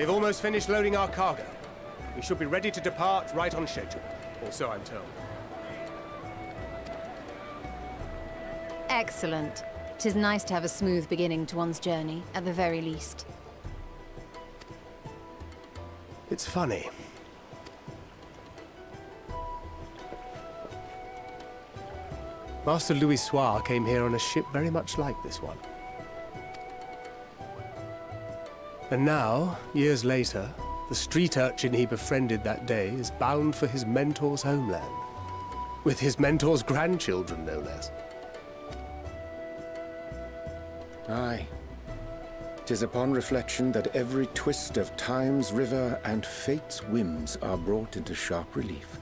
They've almost finished loading our cargo. We should be ready to depart right on schedule, or so I'm told. Excellent. 'Tis nice to have a smooth beginning to one's journey, at the very least. It's funny. Master Louis Soir came here on a ship very much like this one. And now, years later, the street urchin he befriended that day is bound for his mentor's homeland. With his mentor's grandchildren, no less. Aye. 'Tis upon reflection that every twist of time's river and fate's whims are brought into sharp relief.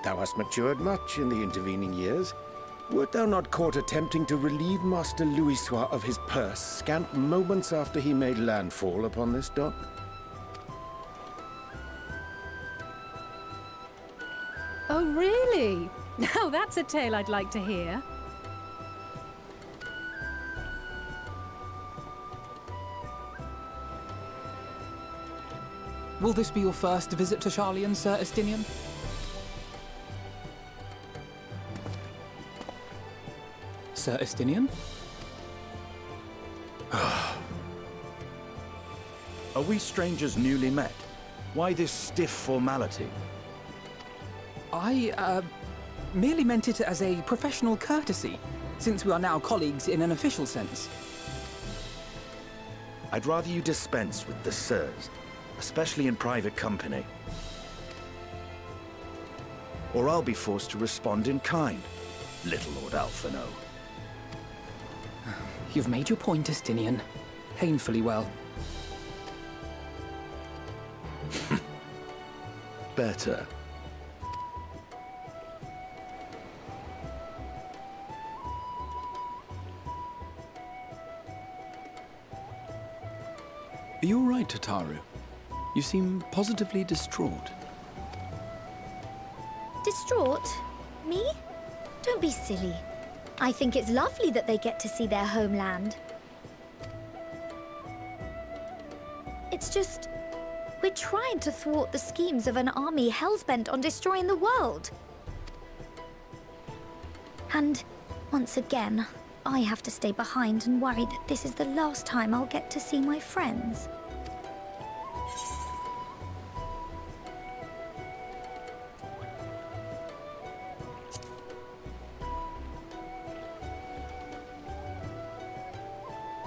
Thou hast matured much in the intervening years. Wert thou not caught attempting to relieve Master Louis Soir of his purse scant moments after he made landfall upon this dock? Oh, really? Now that's a tale I'd like to hear. Will this be your first visit to Charlian, Sir Estinian? Sir Estinian. Are we strangers newly met? Why this stiff formality? I, merely meant it as a professional courtesy, since we are now colleagues in an official sense. I'd rather you dispense with the sirs, especially in private company. Or I'll be forced to respond in kind, little Lord Alphino. You've made your point, Estinian. Painfully well. Better. Are you all right, Tataru? You seem positively distraught. Distraught? Me? Don't be silly. I think it's lovely that they get to see their homeland. It's just... we're trying to thwart the schemes of an army hell-bent on destroying the world. And, once again, I have to stay behind and worry that this is the last time I'll get to see my friends.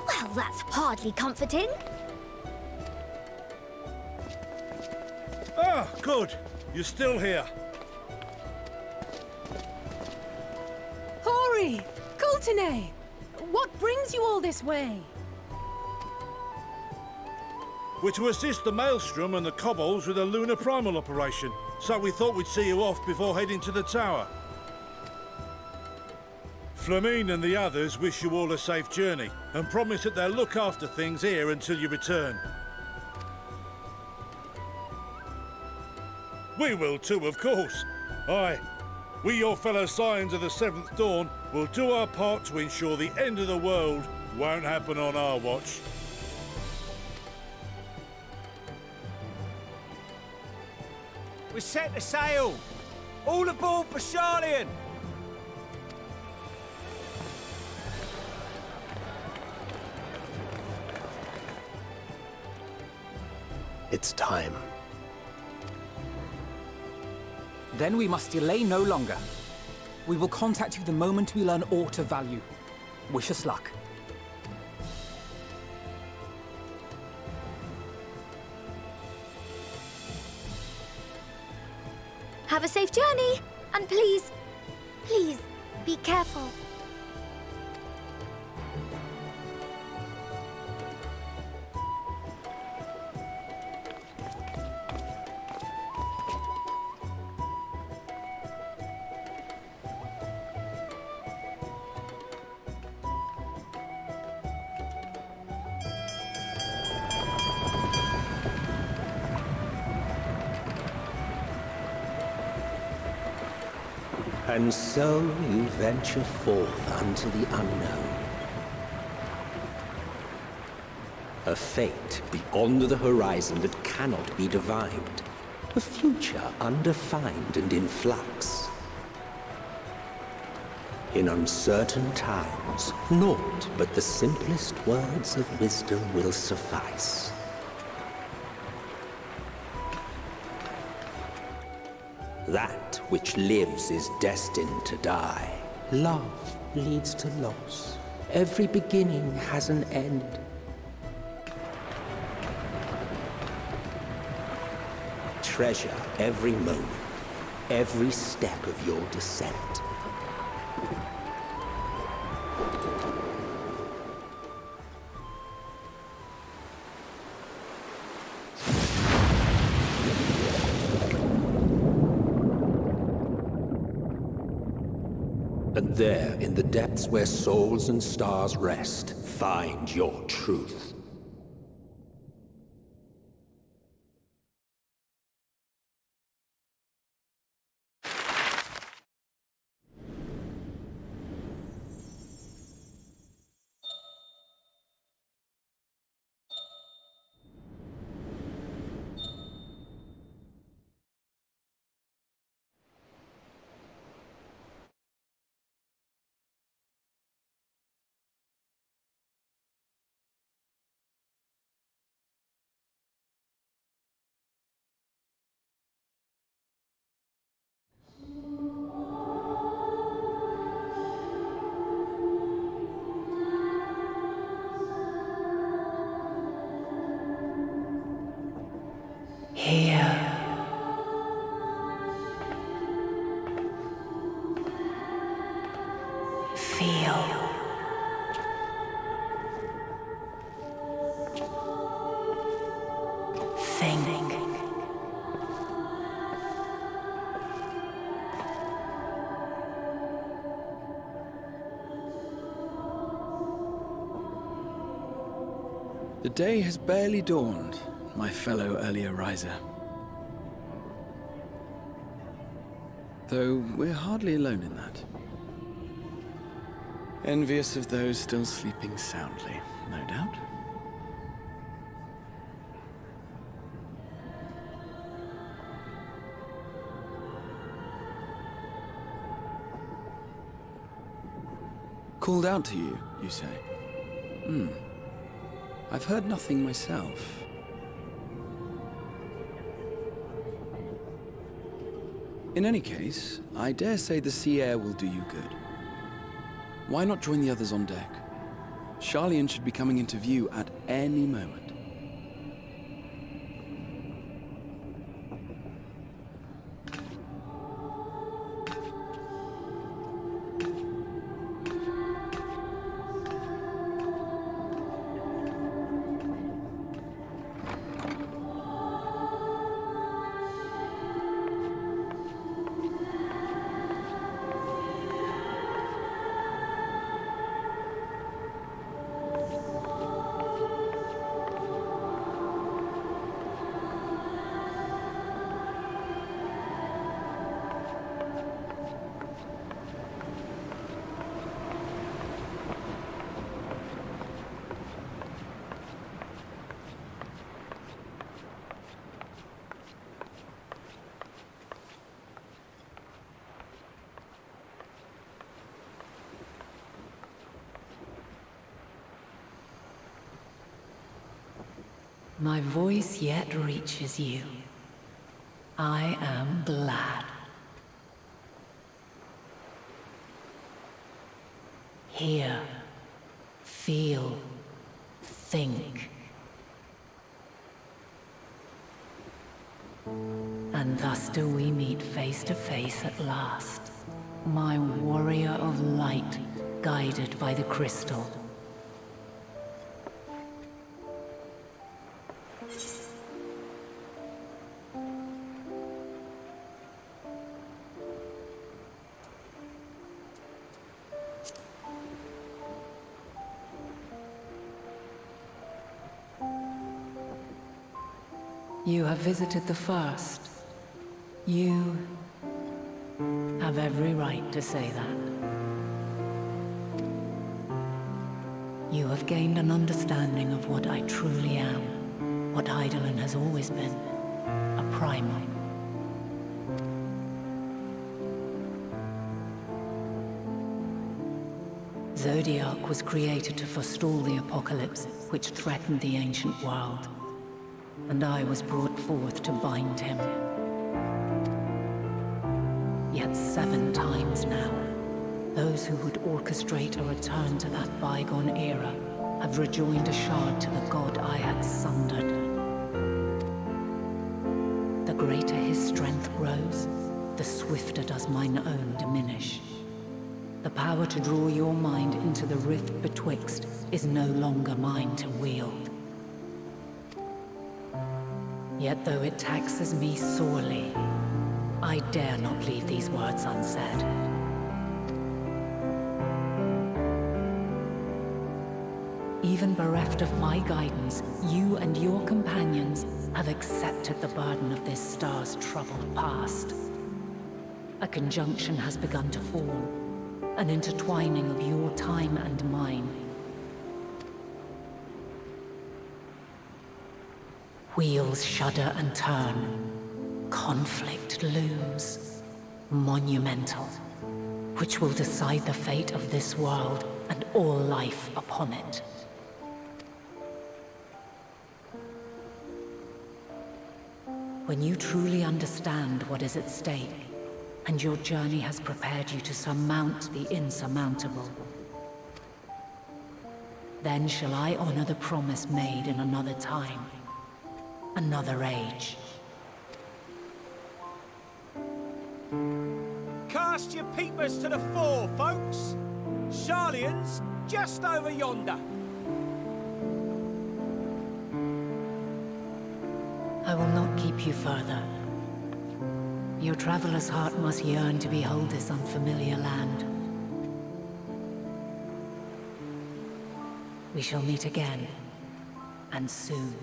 Well, that's hardly comforting. Ah, good. You're still here. Hori! Coulternay! What brings you all this way? We're to assist the Maelstrom and the Kobolds with a lunar primal operation, so we thought we'd see you off before heading to the tower. Flamine and the others wish you all a safe journey, and promise that they'll look after things here until you return. We will too, of course. Aye. We, your fellow Scions of the Seventh Dawn, will do our part to ensure the end of the world won't happen on our watch. We're set to sail! All aboard for Charlian! It's time. Then we must delay no longer. We will contact you the moment we learn aught of value. Wish us luck. Have a safe journey, and please, please, be careful. And so you venture forth unto the unknown. A fate beyond the horizon that cannot be divined. A future undefined and in flux. In uncertain times, naught but the simplest words of wisdom will suffice. That which lives is destined to die. Love leads to loss. Every beginning has an end. Treasure every moment, every step of your descent. And there, in the depths where souls and stars rest, find your truth. Feel. Think. The day has barely dawned, my fellow earlier riser. Though we're hardly alone in that. Envious of those still sleeping soundly, no doubt. Called out to you, you say? I've heard nothing myself. In any case, I dare say the sea air will do you good. Why not join the others on deck? Charlian should be coming into view at any moment. My voice yet reaches you. I am glad. Hear, feel, think. And thus do we meet face to face at last. My warrior of light, guided by the crystal. You have visited the first. You have every right to say that. You have gained an understanding of what I truly am, what Eidolon has always been, a primal. Zodiac was created to forestall the apocalypse which threatened the ancient world. And I was brought forth to bind him. Yet 7 times now, those who would orchestrate a return to that bygone era have rejoined a shard to the god I had sundered. The greater his strength grows, the swifter does mine own diminish. The power to draw your mind into the rift betwixt is no longer mine to wield. Yet though it taxes me sorely, I dare not leave these words unsaid. Even bereft of my guidance, you and your companions have accepted the burden of this star's troubled past. A conjunction has begun to form, an intertwining of your time and mine. Wheels shudder and turn. Conflict looms. Monumental. Which will decide the fate of this world and all life upon it. When you truly understand what is at stake, and your journey has prepared you to surmount the insurmountable, then shall I honor the promise made in another time. Another age. Cast your peepers to the fore, folks! Sharlian's just over yonder. I will not keep you further. Your traveler's heart must yearn to behold this unfamiliar land. We shall meet again, and soon.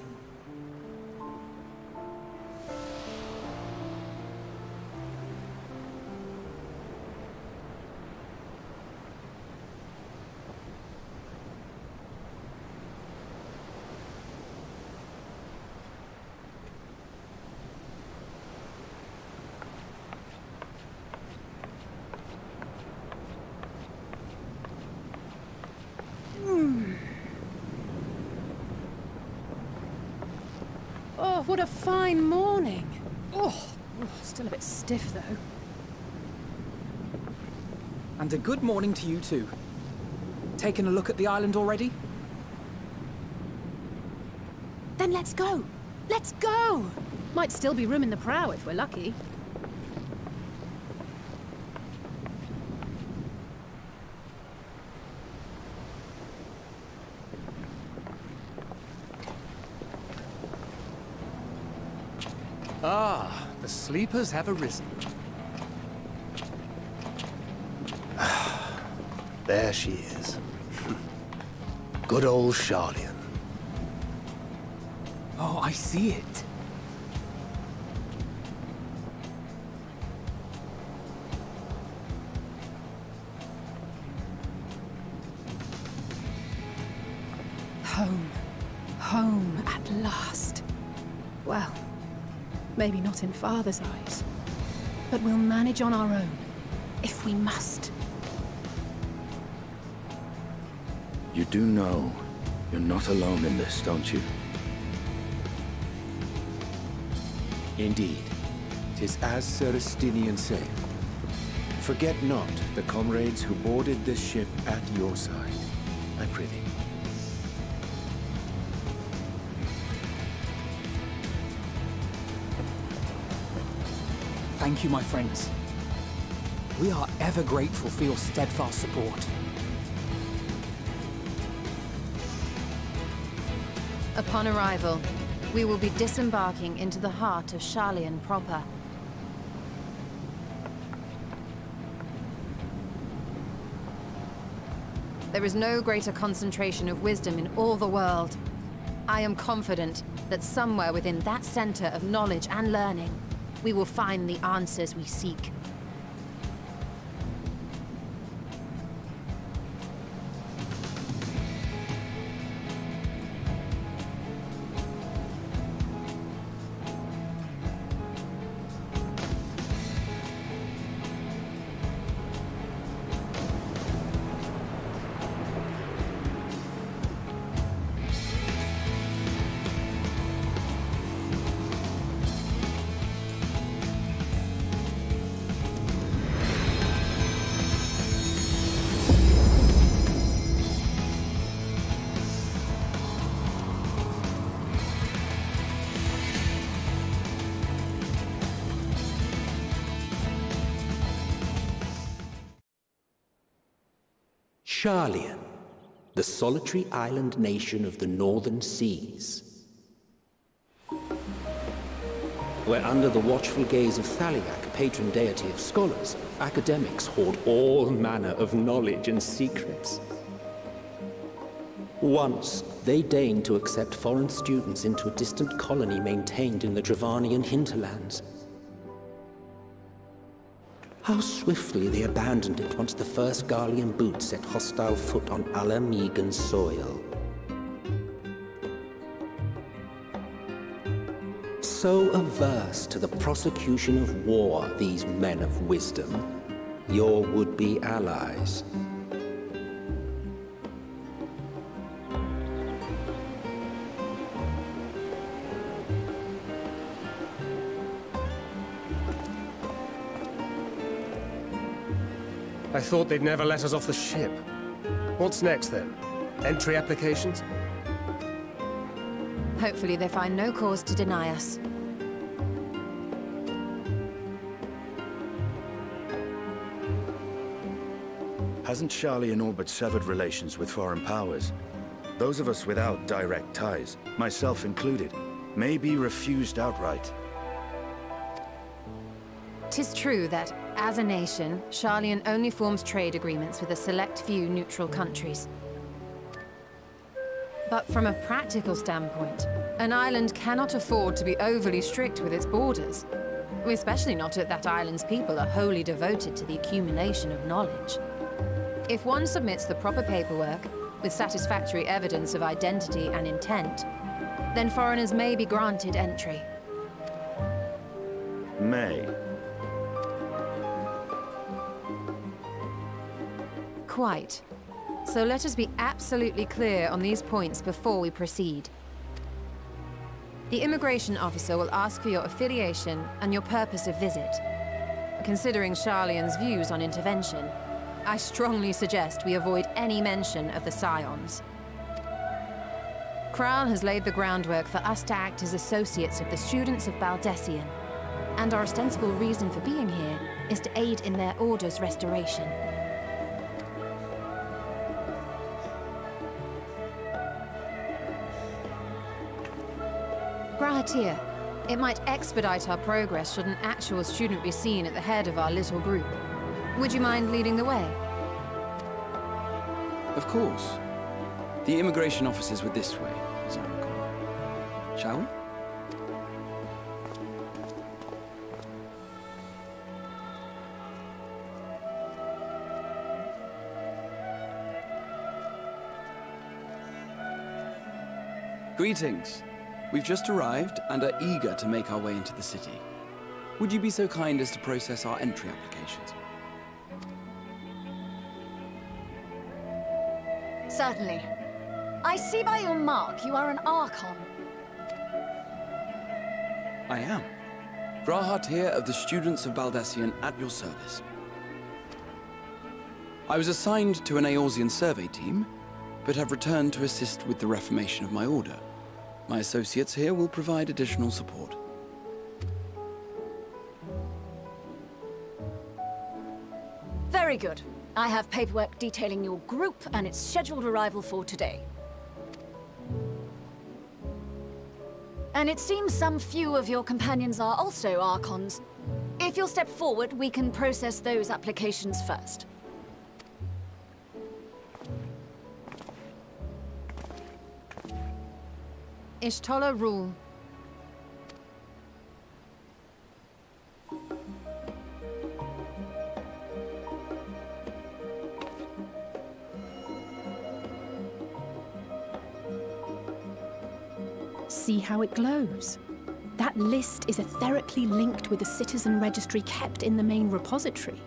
Oh, what a fine morning. Oh, still a bit stiff though. And a good morning to you too. Taking a look at the island already? Then let's go. Let's go. Might still be room in the prow if we're lucky. Ah, the sleepers have arisen. There she is. Good old Sharlian. Oh, I see it. Home. Home at last. Well, maybe not in Father's eyes. But we'll manage on our own, if we must. You do know you're not alone in this, don't you? Indeed. 'Tis as Sir Estinian said. Forget not the comrades who boarded this ship at your side, I prithee. Thank you, my friends. We are ever grateful for your steadfast support. Upon arrival, we will be disembarking into the heart of Sharlian proper. There is no greater concentration of wisdom in all the world. I am confident that somewhere within that center of knowledge and learning, we will find the answers we seek. Sharlian, the solitary island nation of the northern seas. Where under the watchful gaze of Thaliak, patron deity of scholars, academics hoard all manner of knowledge and secrets. Once, they deigned to accept foreign students into a distant colony maintained in the Dravanian hinterlands. How swiftly they abandoned it once the first Garlean boot set hostile foot on Ala Megan soil. So averse to the prosecution of war, these men of wisdom, your would-be allies. I thought they'd never let us off the ship. What's next, then? Entry applications? Hopefully they find no cause to deny us. Hasn't Charlian all but severed relations with foreign powers? Those of us without direct ties, myself included, may be refused outright. 'Tis true that, as a nation, Charlian only forms trade agreements with a select few neutral countries. But from a practical standpoint, an island cannot afford to be overly strict with its borders. Especially not if that island's people are wholly devoted to the accumulation of knowledge. If one submits the proper paperwork, with satisfactory evidence of identity and intent, then foreigners may be granted entry. May. Quite. So let us be absolutely clear on these points before we proceed. The immigration officer will ask for your affiliation and your purpose of visit. Considering Charlian's views on intervention, I strongly suggest we avoid any mention of the Scions. Kral has laid the groundwork for us to act as associates of the students of Baldessian, and our ostensible reason for being here is to aid in their order's restoration. Grahatir, it might expedite our progress should an actual student be seen at the head of our little group. Would you mind leading the way? Of course. The immigration officers were this way, as I recall. Shall we? Greetings. We've just arrived and are eager to make our way into the city. Would you be so kind as to process our entry applications? Certainly. I see by your mark you are an Archon. I am. Grahatir of the Students of Baldessian at your service. I was assigned to an Eorzean survey team, but have returned to assist with the reformation of my order. My associates here will provide additional support. Very good. I have paperwork detailing your group and its scheduled arrival for today. And it seems some few of your companions are also Archons. If you'll step forward, we can process those applications first. Ishtola rule. See how it glows? That list is etherically linked with the citizen registry kept in the main repository.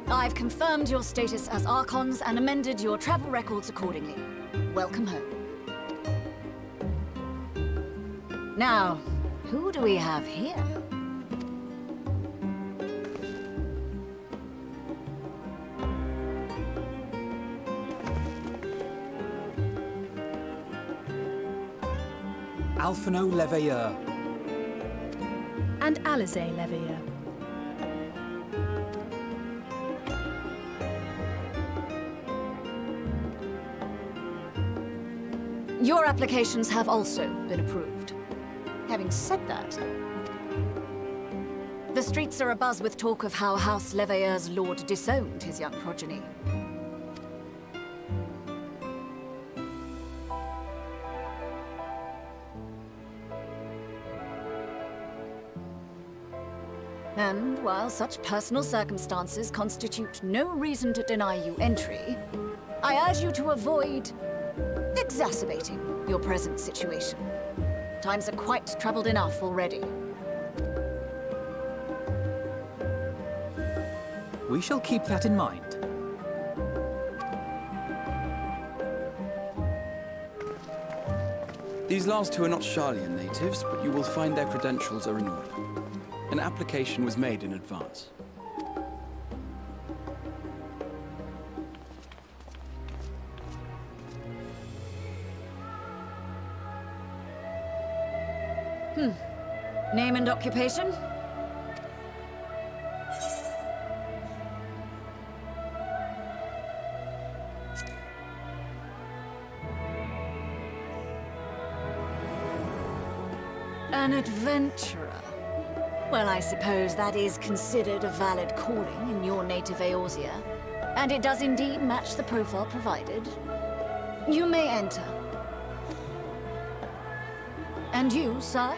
I've confirmed your status as Archons and amended your travel records accordingly. Welcome home. Now, who do we have here? Alphino Leveilleur. And Alizé Leveilleur. Your applications have also been approved. Having said that, the streets are abuzz with talk of how House Leveilleur's lord disowned his young progeny. And while such personal circumstances constitute no reason to deny you entry, I urge you to avoid exacerbating your present situation. Times are quite troubled enough already. We shall keep that in mind. These last two are not Charlian natives, but you will find their credentials are in order. An application was made in advance. Name and occupation? An adventurer. Well, I suppose that is considered a valid calling in your native Eorzea. And it does indeed match the profile provided. You may enter. And you, sir?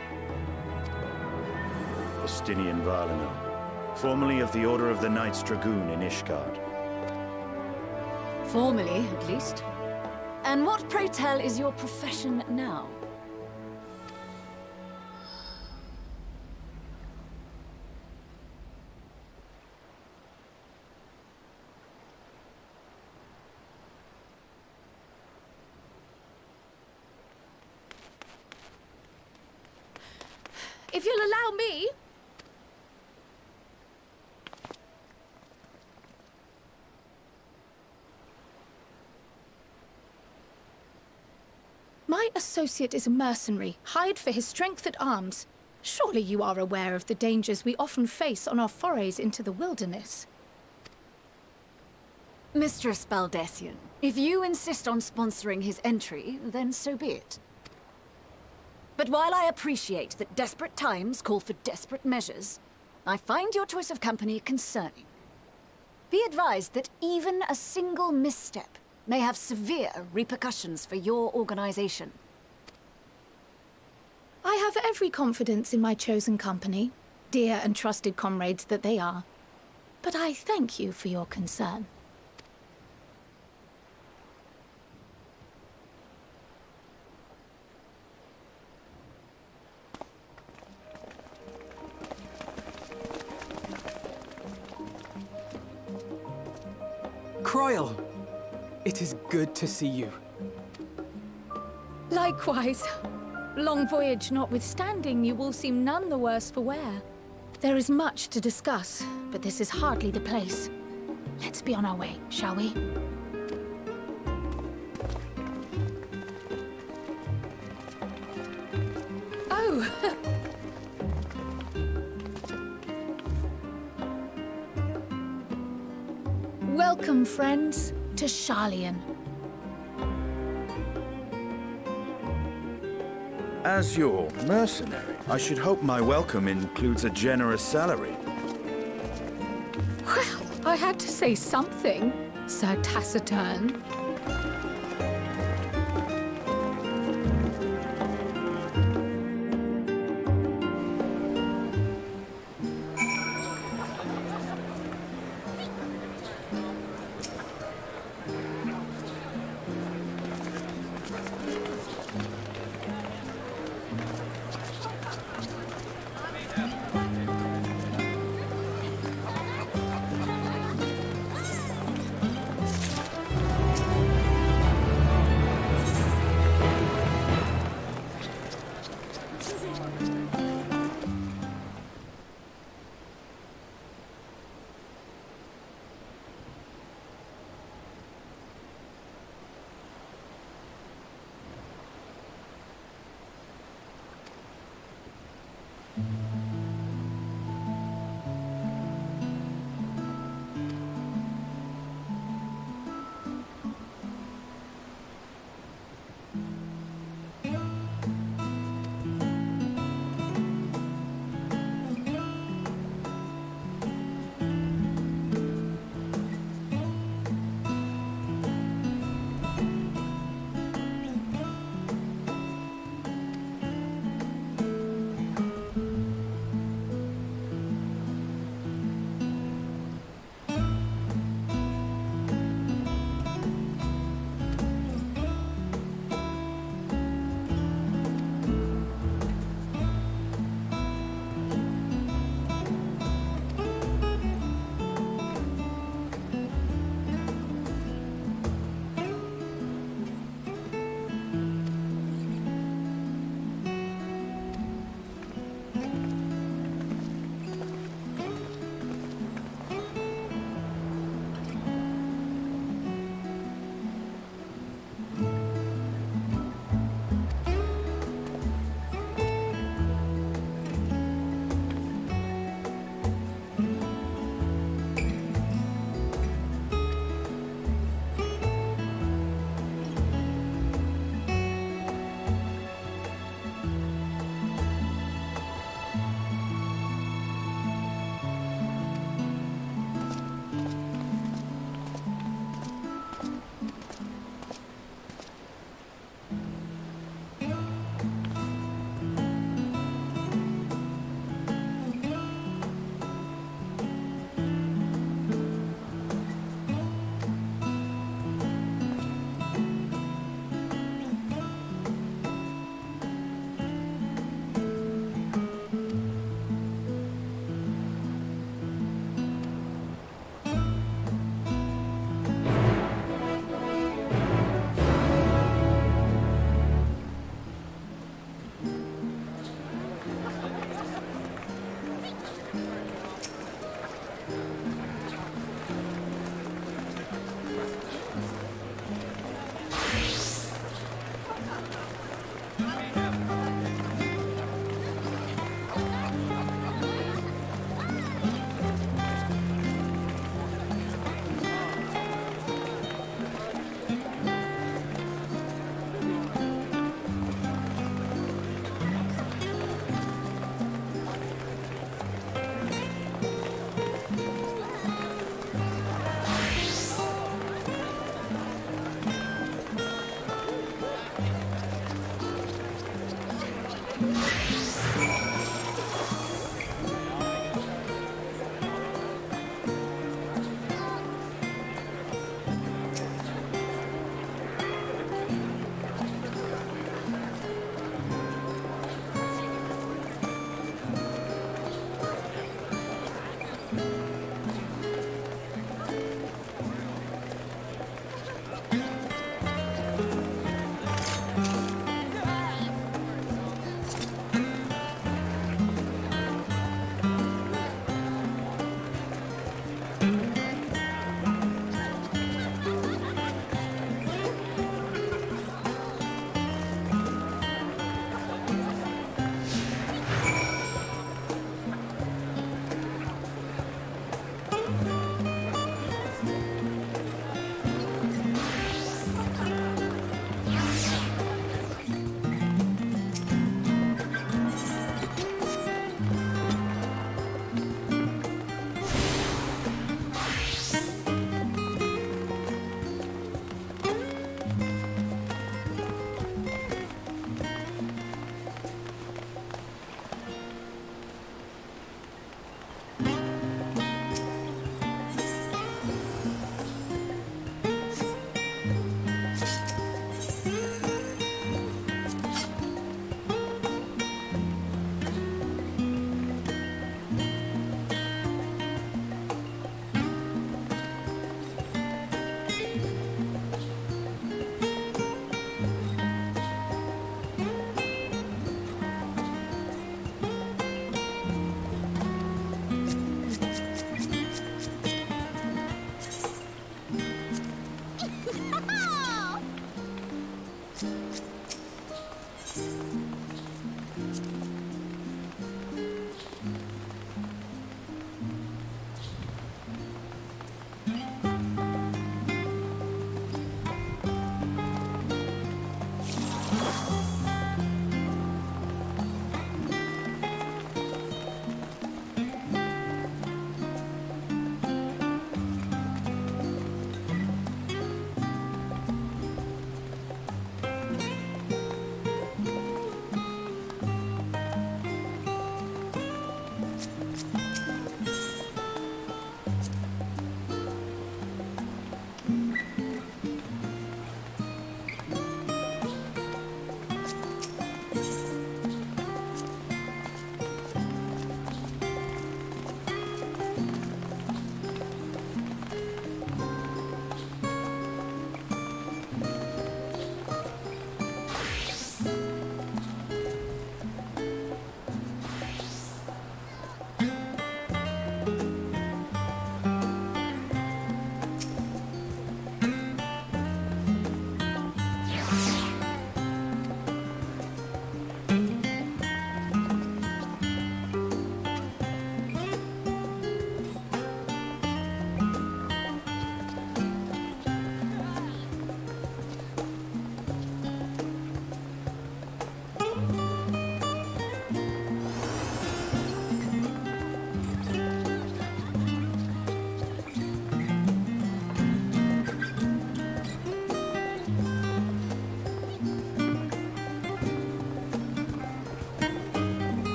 Justinian Varlino, formerly of the Order of the Knights Dragoon in Ishgard. Formally, at least. And what, pray tell, is your profession now? If you'll allow me... My associate is a mercenary, hired for his strength at arms. Surely you are aware of the dangers we often face on our forays into the wilderness. Mistress Baldessian, if you insist on sponsoring his entry, then so be it. But while I appreciate that desperate times call for desperate measures, I find your choice of company concerning. Be advised that even a single misstep may have severe repercussions for your organization. I have every confidence in my chosen company, dear and trusted comrades that they are. But I thank you for your concern. Croyle! It is good to see you. Likewise. Long voyage notwithstanding, you will seem none the worse for wear. There is much to discuss, but this is hardly the place. Let's be on our way, shall we? Oh! Welcome, friends, to Sharlayan. As your mercenary, I should hope my welcome includes a generous salary. Well, I had to say something, Sir Taciturn.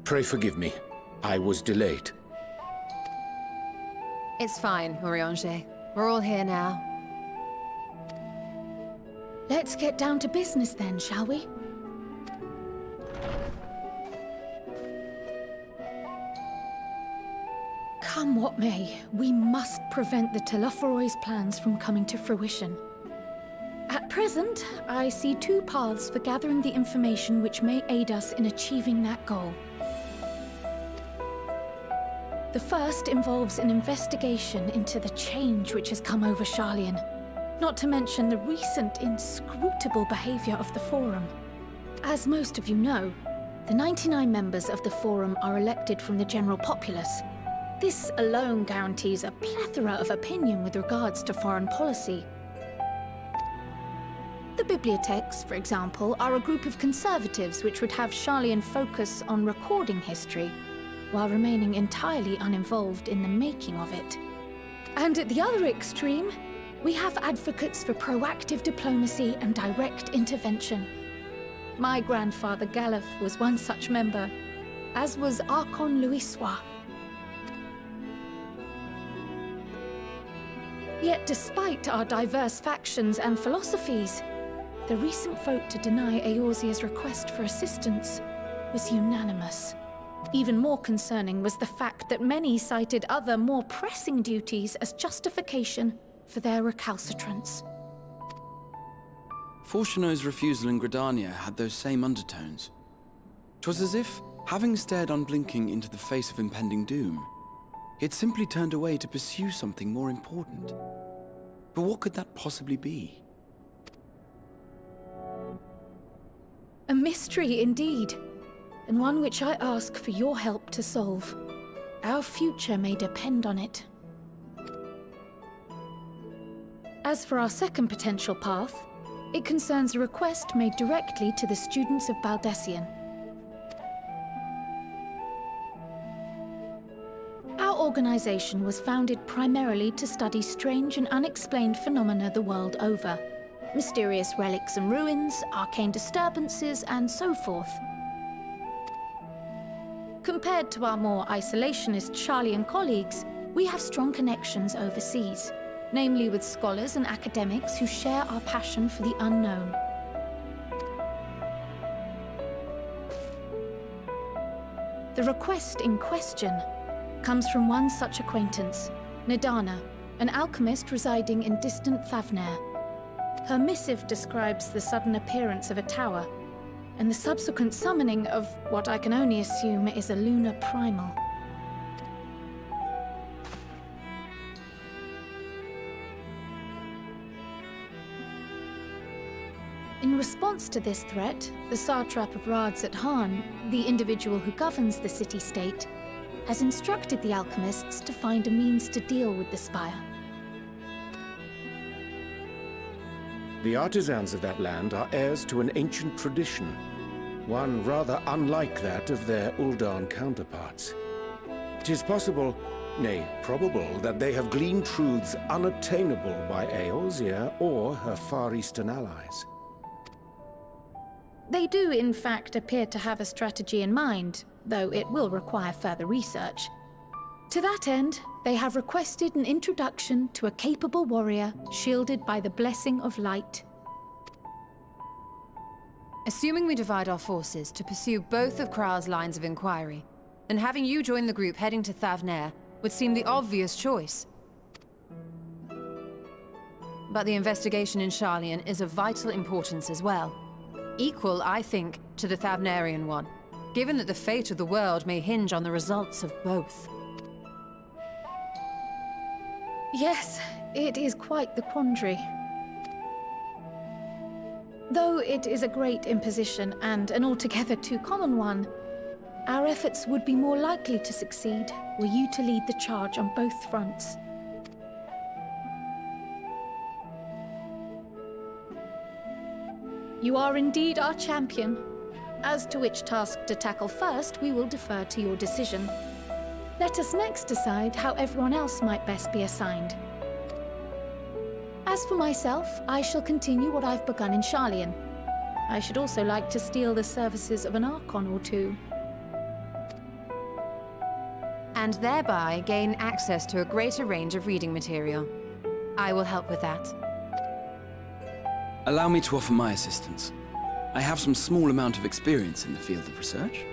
Pray forgive me. I was delayed. It's fine, Urianger. We're all here now. Let's get down to business then, shall we? Come what may, we must prevent the Telophoroi's plans from coming to fruition. At present, I see two paths for gathering the information which may aid us in achieving that goal. The first involves an investigation into the change which has come over Sharlayan, not to mention the recent inscrutable behavior of the Forum. As most of you know, the 99 members of the Forum are elected from the general populace. This alone guarantees a plethora of opinion with regards to foreign policy. The bibliotheques, for example, are a group of conservatives which would have Sharlayan focus on recording history, while remaining entirely uninvolved in the making of it. And at the other extreme, we have advocates for proactive diplomacy and direct intervention. My grandfather Galef was one such member, as was Archon Louisois. Yet despite our diverse factions and philosophies, the recent vote to deny Eorzea's request for assistance was unanimous. Even more concerning was the fact that many cited other, more pressing duties as justification for their recalcitrance. Fortuno's refusal in Gridania had those same undertones. 'Twas as if, having stared unblinking into the face of impending doom, he had simply turned away to pursue something more important. But what could that possibly be? A mystery indeed, and one which I ask for your help to solve. Our future may depend on it. As for our second potential path, it concerns a request made directly to the students of Baldessian. Our organization was founded primarily to study strange and unexplained phenomena the world over. Mysterious relics and ruins, arcane disturbances, and so forth. Compared to our more isolationist Sharlayan colleagues, we have strong connections overseas, namely with scholars and academics who share our passion for the unknown. The request in question comes from one such acquaintance, Nadana, an alchemist residing in distant Thavnair. Her missive describes the sudden appearance of a tower, and the subsequent summoning of what I can only assume is a lunar primal. In response to this threat, the Satrap of Radzat-Han, the individual who governs the city-state, has instructed the alchemists to find a means to deal with the spire. The artisans of that land are heirs to an ancient tradition, one rather unlike that of their Uldan counterparts. 'Tis possible, nay, probable, that they have gleaned truths unattainable by Eorzea or her Far Eastern allies. They do, in fact, appear to have a strategy in mind, though it will require further research. To that end, they have requested an introduction to a capable warrior shielded by the blessing of light. Assuming we divide our forces to pursue both of Kral's lines of inquiry, then having you join the group heading to Thavnair would seem the obvious choice. But the investigation in Sharlayan is of vital importance as well. Equal, I think, to the Thavnairian one, given that the fate of the world may hinge on the results of both. Yes, it is quite the quandary. Though it is a great imposition and an altogether too common one, our efforts would be more likely to succeed were you to lead the charge on both fronts. You are indeed our champion. As to which task to tackle first, we will defer to your decision. Let us next decide how everyone else might best be assigned. As for myself, I shall continue what I've begun in Sharlayan. I should also like to steal the services of an Archon or two. and thereby gain access to a greater range of reading material. I will help with that. Allow me to offer my assistance. I have some small amount of experience in the field of research.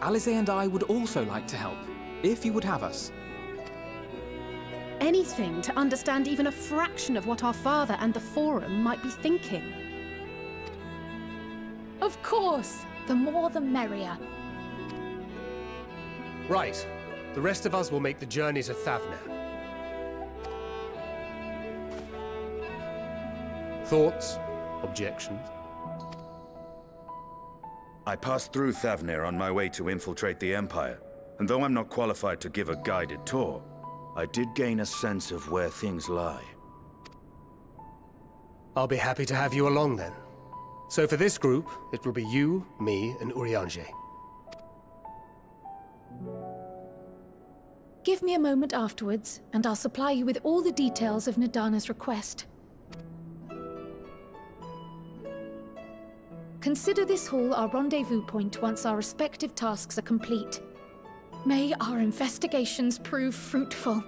Alize and I would also like to help, if you would have us. Anything to understand even a fraction of what our father and the Forum might be thinking. Of course! The more the merrier. Right. The rest of us will make the journey to Thavner. Thoughts? Objections? I passed through Thavner on my way to infiltrate the Empire, and though I'm not qualified to give a guided tour, I did gain a sense of where things lie. I'll be happy to have you along then. So for this group, it will be you, me, and Urianger. Give me a moment afterwards, and I'll supply you with all the details of Nadana's request. Consider this hall our rendezvous point once our respective tasks are complete. May our investigations prove fruitful.